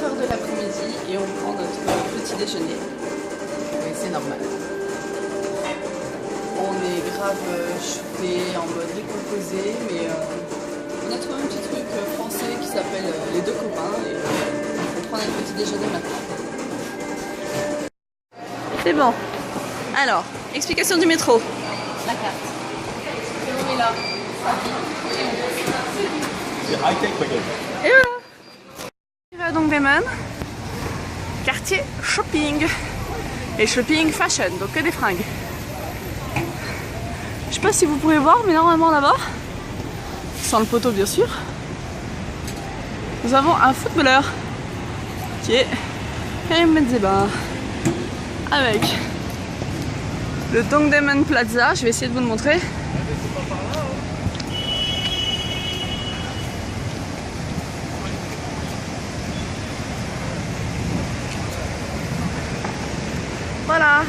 4 h de l'après-midi et on prend notre petit déjeuner. Oui, c'est normal. On est grave chauffé, en mode décomposé, mais on a trouvé un petit truc français qui s'appelle les deux copains et on prend notre petit déjeuner maintenant. C'est bon. Alors, explication du métro. La carte. On est là. C'est high-tech, et voilà. On va donc Dongdaemun, quartier shopping. Et shopping fashion, donc que des fringues. Je sais pas si vous pouvez voir, mais normalement là-bas, sans le poteau bien sûr, nous avons un footballeur qui est Karim Benzema avec le Dongdaemun Plaza. Je vais essayer de vous le montrer. Voilà,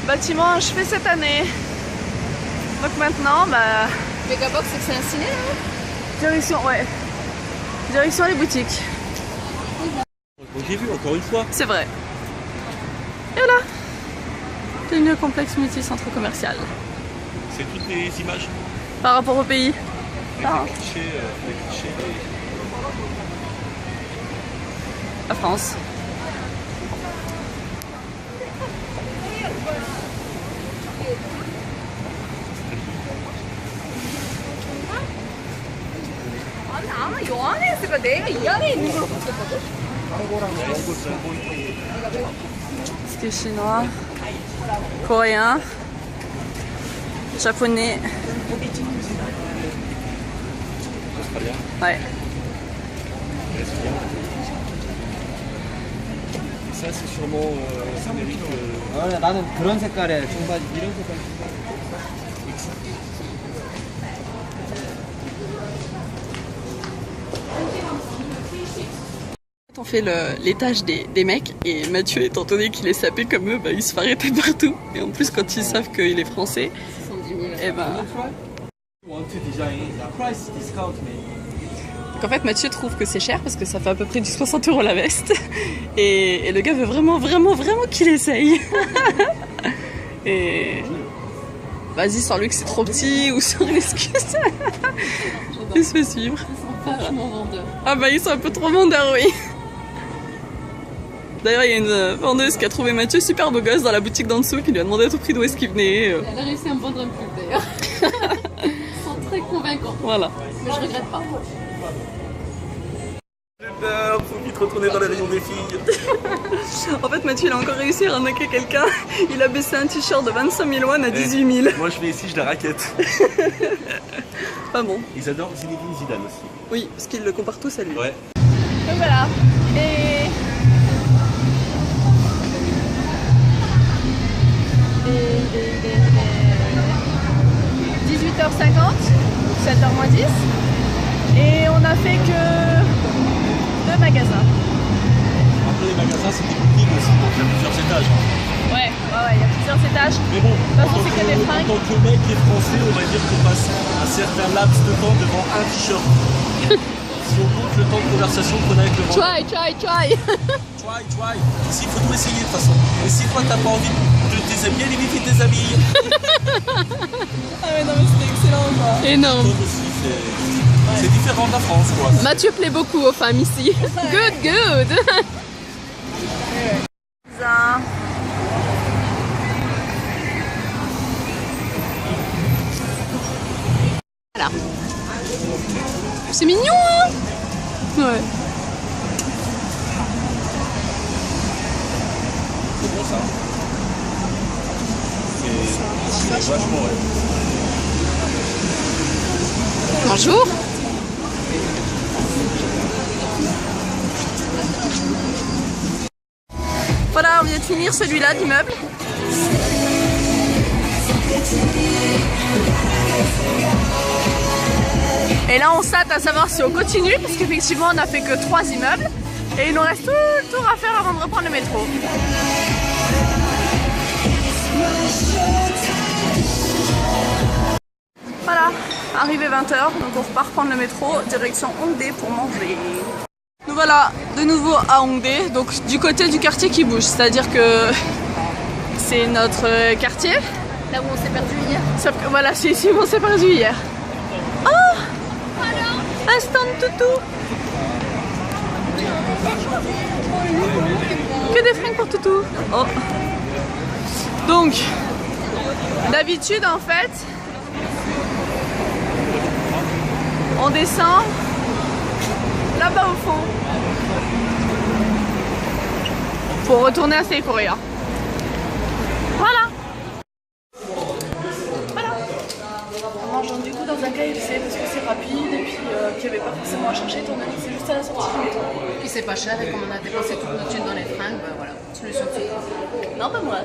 bâtiment achevé cette année. Donc maintenant, bah... Megabox, c'est que c'est un ciné là? Direction, ouais. Direction les boutiques. J'ai vu encore une fois. C'est vrai. Et voilà. Le complexe multi-centre commercial. C'est toutes les images. Par rapport au pays. Les clichés, La France. C'était chinois, coréen, japonais. Ouais. Ça c'est sûrement ça mérite. 나는 그런 색깔의 청바지 이런 색깔. On fait l'étage des mecs et Mathieu, étant donné qu'il est sapé comme eux, bah, il se fait arrêter partout. Et en plus quand ils savent qu'il est français, et ben... Donc en fait Mathieu trouve que c'est cher parce que ça fait à peu près du 60 € la veste. Et le gars veut vraiment qu'il essaye. Et... vas-y, sors-lui que c'est trop petit ou sors l'excuse. Il se fait suivre. Ils sont vachement vendeurs. Ah bah ils sont un peu trop vendeurs, oui. D'ailleurs, il y a une vendeuse qui a trouvé Mathieu super beau gosse dans la boutique d'en dessous, qui lui a demandé à tout prix d'où est-ce qu'il venait. Elle a réussi à me vendre un peu d'ailleurs. Ils sont très convaincants. Voilà. Mais je regrette pas. J'ai peur, faut vite retourner dans les rayons des filles. En fait, Mathieu, il a encore réussi à arnaquer quelqu'un. Il a baissé un t-shirt de 25 000 won à 18 000. Moi, je vais ici, je la raquette. Pas bon. Ils adorent Zinedine Zidane aussi. Oui, parce qu'ils le comparent tous à lui. Ouais. Donc voilà. Et 18h50, 7h moins 10. Et on a fait que 2 magasins. Après, les magasins, c'est des boutiques aussi, donc il y a plusieurs étages. Ouais, il y a plusieurs étages. Mais bon, Parce que c'est que des fringues. en tant que mec qui est français, on va dire qu'on passe un certain laps de temps devant un t-shirt. Si on compte le temps de conversation qu'on a avec le vendeur. Try. Try. Ici, il faut tout essayer de toute façon. Et si toi, t'as pas envie de déshabiller, les filles déshabillent. Ah mais non mais c'était excellent quoi. Énorme. Donc aussi, c'est différent de la France quoi. Mathieu plaît beaucoup aux femmes ici. Good. Ça. Voilà. C'est mignon hein. Ouais. C'est bon ça. C'est vachement ouais. Bonjour. Voilà, on vient de finir celui-là d'immeuble. Et là on s'attend à savoir si on continue parce qu'effectivement on n'a fait que 3 immeubles et il nous reste tout le tour à faire avant de reprendre le métro. Voilà, arrivé 20 h, donc on repart prendre le métro direction Hongdae pour manger. Nous voilà, de nouveau à Hongdae, donc du côté du quartier qui bouge, c'est-à-dire que c'est notre quartier. Là où on s'est perdu hier. Sauf que voilà, c'est ici où on s'est perdu hier. Oh, un stand toutou. Que des fringues pour toutou. Oh. Donc, d'habitude en fait, on descend là-bas au fond pour retourner à Seikorea. Voilà. On mange du coup dans un KFC parce que c'est rapide et puis qu'il n'y avait pas forcément à chercher étant donné que c'est juste à la sortie du métro. Puis c'est pas cher et comme on a dépensé toute notre thune dans les fringues, bah voilà, solution de secours. Non, pas moi.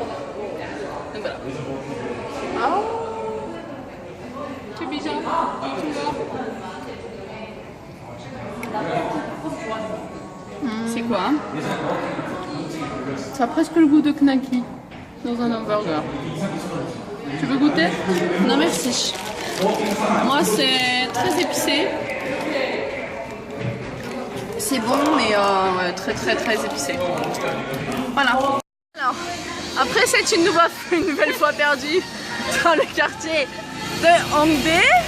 Donc voilà. Oh, C'est bizarre. c'est quoi hein? Ça a presque le goût de knacky dans un hamburger. Tu veux goûter? Non merci. Moi c'est très épicé. C'est bon mais ouais, très épicé. Voilà. Alors, après c'est une nouvelle fois perdue dans le quartier de Hongdae,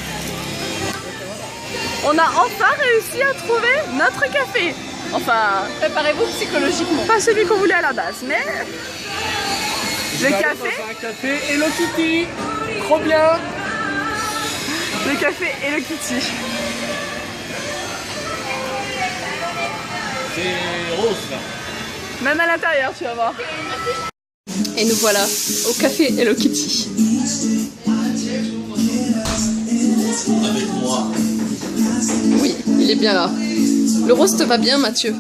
on a enfin réussi à trouver notre café. Enfin, préparez-vous psychologiquement. Pas celui qu'on voulait à la base, mais le café. Un café Hello Kitty. Trop bien. Le café et le kitty. C'est rose là. Même à l'intérieur, tu vas voir. Et nous voilà au café Hello Kitty. Avec moi. Oui, il est bien là. Le rose te va bien, Mathieu.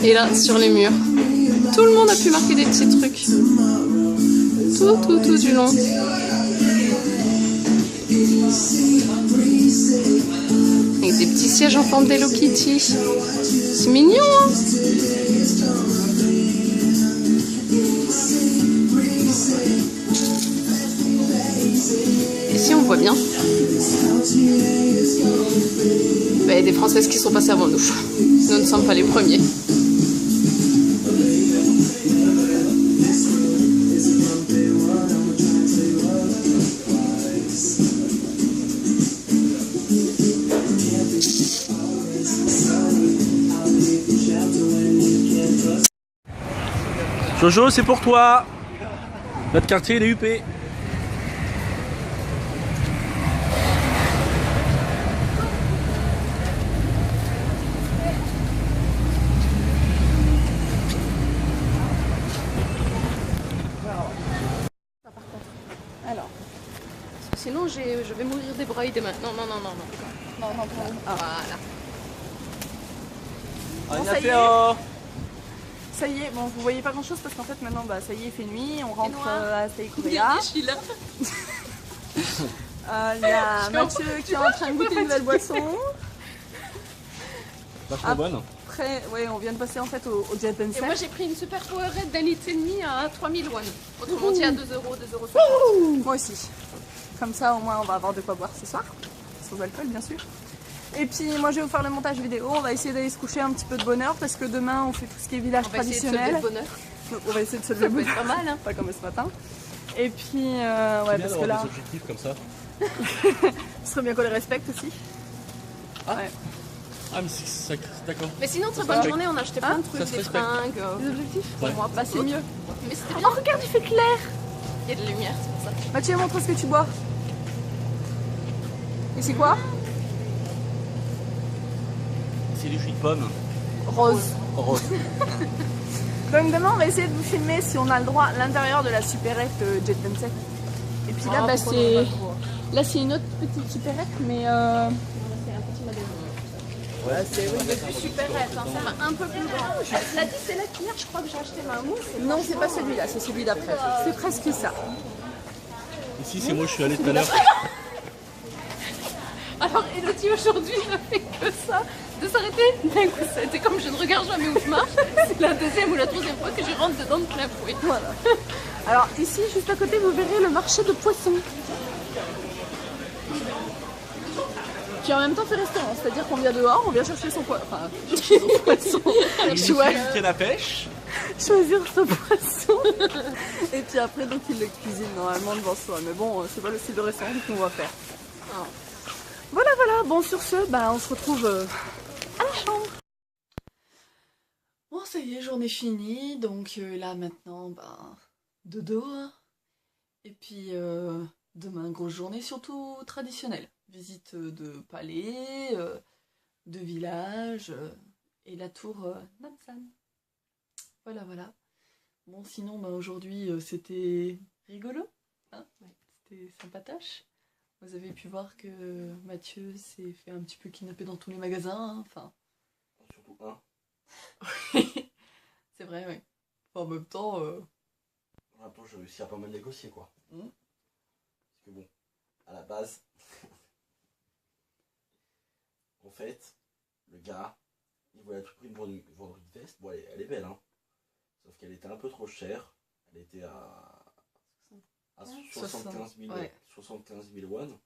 Et là, sur les murs, tout le monde a pu marquer des petits trucs. Tout du long. Avec des petits sièges en forme d'Hello Kitty. C'est mignon, hein? Ici, on voit bien. Il y a des Françaises qui sont passées avant nous. Nous ne sommes pas les premiers. Jojo, c'est pour toi. Notre quartier, il est huppé. Alors, Sinon, je vais mourir d'hébreu demain. Non. Voilà. Bon, ça y est. Annyeonghaseyo. Ça y est, bon vous voyez pas grand chose parce qu'en fait maintenant bah, ça y est il fait nuit, on rentre noir. à Seikorea. Je suis là. Il y a Mathieu qui est en train de goûter une nouvelle boisson. Vachement bonne. Après, ouais, on vient de passer en fait au Jet Et Pencil. moi, j'ai pris une super Powerade d'un litre et demi à 3000 won. Autrement dit à 2 euros, 2,50 €. Moi aussi. Comme ça au moins on va avoir de quoi boire ce soir. Sans alcool bien sûr. Et puis moi je vais vous faire le montage vidéo, on va essayer d'aller se coucher un petit peu de bonne heure parce que demain on fait tout ce qui est village On va essayer de se lever traditionnel. de bonne heure. Donc, on va essayer de se lever de Ça peut bonne être pas mal, hein. pas comme ce matin. Et puis ouais Bien parce que d'avoir là, des objectifs comme ça. ce serait bien qu'on les respecte aussi. Ah. Ouais. Ah mais c'est d'accord. Mais sinon, très bonne journée, on a acheté plein de trucs, Ça se des respecte. fringues. Les objectifs Ouais. Bon, bah c'est mieux. Mais c'était Oh bien. regarde il fait clair. Il y a de la lumière, c'est pour ça. Mathieu montre ce que tu bois. Et c'est quoi? C'est du jus de pomme. Rose. Rose. Donc demain on va essayer de vous filmer si on a le droit à l'intérieur de la supérette Jet Pencil. Et puis là bah, c'est... Là c'est une autre petite supérette mais C'est un petit magasin. ouais, c'est... Plus supérette, hein. Ça va un peu plus grand. La 10 et la hier, je crois que j'ai acheté ma mousse. Non c'est pas celui-là, c'est celui d'après. C'est presque ça. Ici, c'est moi, je suis allé tout à l'heure. Alors, Elodie aujourd'hui ne fait que ça, de s'arrêter d'un coup. C'était comme je ne regarde jamais où je marche. C'est la deuxième ou la troisième fois que je rentre dedans de plein fouet. Voilà. Alors ici juste à côté vous verrez le marché de poissons. qui en même temps fait restaurant, c'est-à-dire qu'on vient dehors, on vient chercher son poisson, enfin chercher son poisson, Une canne à pêche. choisir son poisson, et puis après donc il le cuisine normalement devant soi, mais bon c'est pas le style de restaurant qu'on va faire. Ah. Voilà, bon sur ce, bah on se retrouve à la chambre. Bon ça y est, journée finie, donc là maintenant, bah dodo, hein. Et puis demain, grosse journée surtout traditionnelle. Visite de palais, de village et la tour Namsan. Voilà. Bon sinon, bah, aujourd'hui c'était rigolo, hein, c'était sympatoche. Vous avez pu voir que Mathieu s'est fait un petit peu kidnapper dans tous les magasins, hein, enfin... Surtout un. C'est vrai, oui. Enfin, en même temps... Attends, j'ai réussi à pas mal négocier, quoi. Mm. Parce que bon, à la base, en fait, le gars, il voulait à tout prix me vendre une veste. Bon, elle est belle, hein. Sauf qu'elle était un peu trop chère. Elle était à 75 000, ouais. 75 000 won.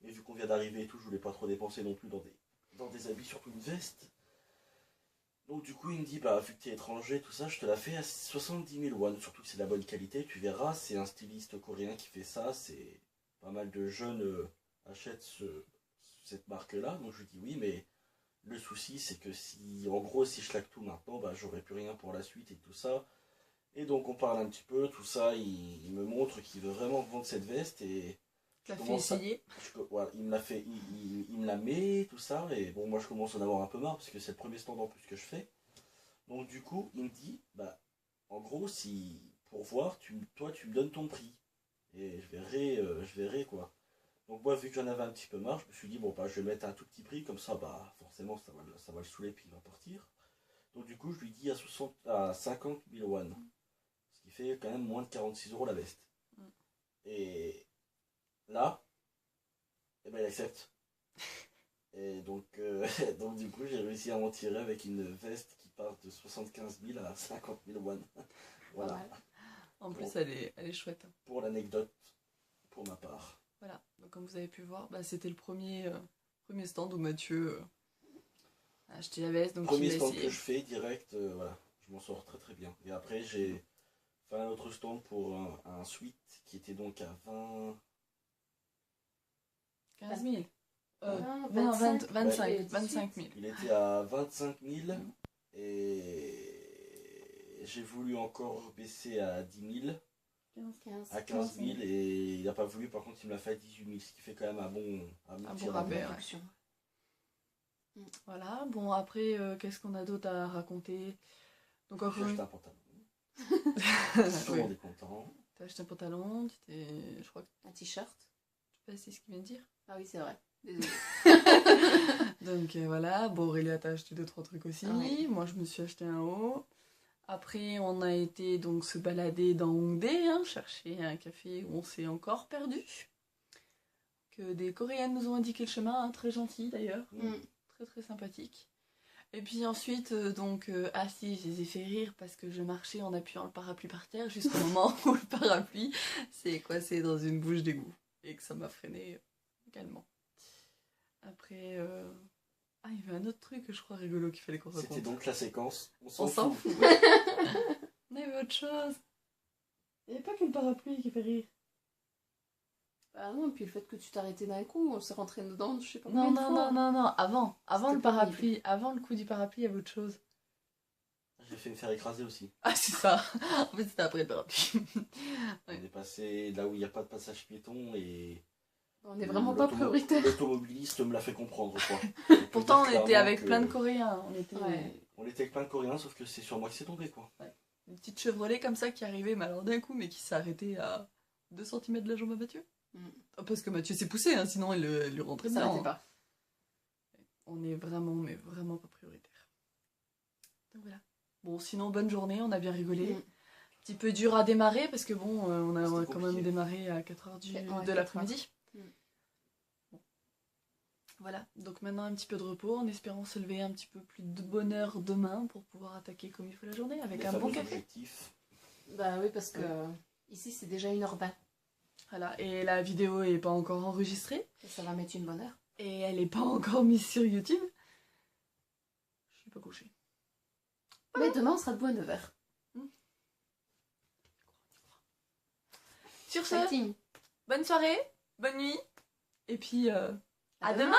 Mais vu qu'on vient d'arriver et tout, je voulais pas trop dépenser non plus dans des habits, surtout une veste. Donc du coup il me dit, bah vu que t'es étranger, tout ça, je te la fais à 70 000 won. Surtout que c'est de la bonne qualité, tu verras, c'est un styliste coréen qui fait ça. C'est pas mal de jeunes achètent cette marque-là. Donc je lui dis oui, mais le souci c'est que si, en gros, si je claque tout maintenant, bah j'aurai plus rien pour la suite et tout ça. Et donc on parle un petit peu, tout ça, il me montre qu'il veut vraiment vendre cette veste et... Tu l'as fait essayer. Voilà, il me la fait, il me la met, tout ça, et bon, moi je commence à en avoir un peu marre parce que c'est le premier stand en plus que je fais. Donc du coup, il me dit, bah, en gros, si pour voir, toi tu me donnes ton prix et je verrai quoi. Donc moi, vu que j'en avais un petit peu marre, je me suis dit bon bah je vais mettre un tout petit prix comme ça, bah forcément ça va le saouler puis il va partir. Donc du coup, je lui dis à 50 000 won, ce qui fait quand même moins de 46 € la veste. Et là, eh ben, il accepte. Et donc, donc du coup, j'ai réussi à m'en tirer avec une veste qui part de 75 000 à 50 000 won. Voilà. Ouais. En plus, elle est chouette. Pour l'anecdote, pour ma part. Voilà, donc, comme vous avez pu voir, bah, c'était le premier stand où Mathieu a acheté la veste. Donc Premier stand que je fais direct, voilà, je m'en sors très très bien. Et après, j'ai fait un autre stand pour un suite qui était donc à 15 000. 25 000. Il était à 25 000 et j'ai voulu encore baisser à 10 000, à 15 000 et il n'a pas voulu, par contre il me l'a fait à 18 000, ce qui fait quand même un bon rabais. Voilà, bon après, qu'est-ce qu'on a d'autre à raconter? Donc j'ai acheté un pantalon. Tout le monde est content. T'as acheté un pantalon, je crois que... Un t-shirt. Je sais pas si c'est ce qu'il vient de dire. Ah oui, c'est vrai. Désolée. Donc voilà, bon Aurélia t'as acheté 2-3 trucs aussi, oui. Moi je me suis acheté un haut. Après on a été donc se balader dans Hongdae, hein, chercher un café où on s'est encore perdu. Que des Coréennes nous ont indiqué le chemin, hein, très gentil d'ailleurs, très très sympathique. Et puis ensuite, si, je les ai fait rire parce que je marchais en appuyant le parapluie par terre jusqu'au moment où le parapluie s'est coincé dans une bouche d'égout et que ça m'a freiné également. Après, il y avait un autre truc, je crois, rigolo qu'il fallait qu'on raconte. C'était donc la séquence. On s'en s'en fout. On avait autre chose. Il n'y avait pas que le parapluie qui fait rire. Bah non, et puis le fait que tu t'arrêtais d'un coup, on s'est rentré dedans, je sais pas Non, combien de fois. non, avant le parapluie, avant le coup du parapluie, il y avait autre chose. J'ai fait me faire écraser aussi. Ah, c'est ça. En fait, c'était après le parapluie. On est passé là où il n'y a pas de passage piéton et... On n'est vraiment pas prioritaire. L'automobiliste me l'a fait comprendre, quoi. Pourtant, on était avec plein de Coréens. On était avec plein de Coréens, sauf que c'est sur moi que c'est tombé, quoi. Ouais. Une petite Chevrolet comme ça qui arrivait, mais alors d'un coup, mais qui s'est arrêtée à 2 cm de la jambe à Mathieu. Parce que Mathieu s'est poussé, hein, sinon il lui rentrait ça dedans. n'arrêtait pas. On est vraiment, mais vraiment pas prioritaire. Donc voilà. Bon, sinon, bonne journée, on a bien rigolé. Petit peu dur à démarrer, parce que bon, on a quand même démarré à 4h de l'après-midi. Bon. Voilà, donc maintenant un petit peu de repos, en espérant se lever un petit peu plus de bonne heure demain pour pouvoir attaquer comme il faut la journée, avec un bon café. Bah oui, parce que ici c'est déjà 1h20. Voilà, et la vidéo est pas encore enregistrée. Et ça va mettre une bonne heure. Et elle est pas encore mise sur YouTube. Je suis pas couchée. Mais demain, on sera debout à 9h. Sur ce, Acting. bonne soirée, bonne nuit. Et puis, À demain.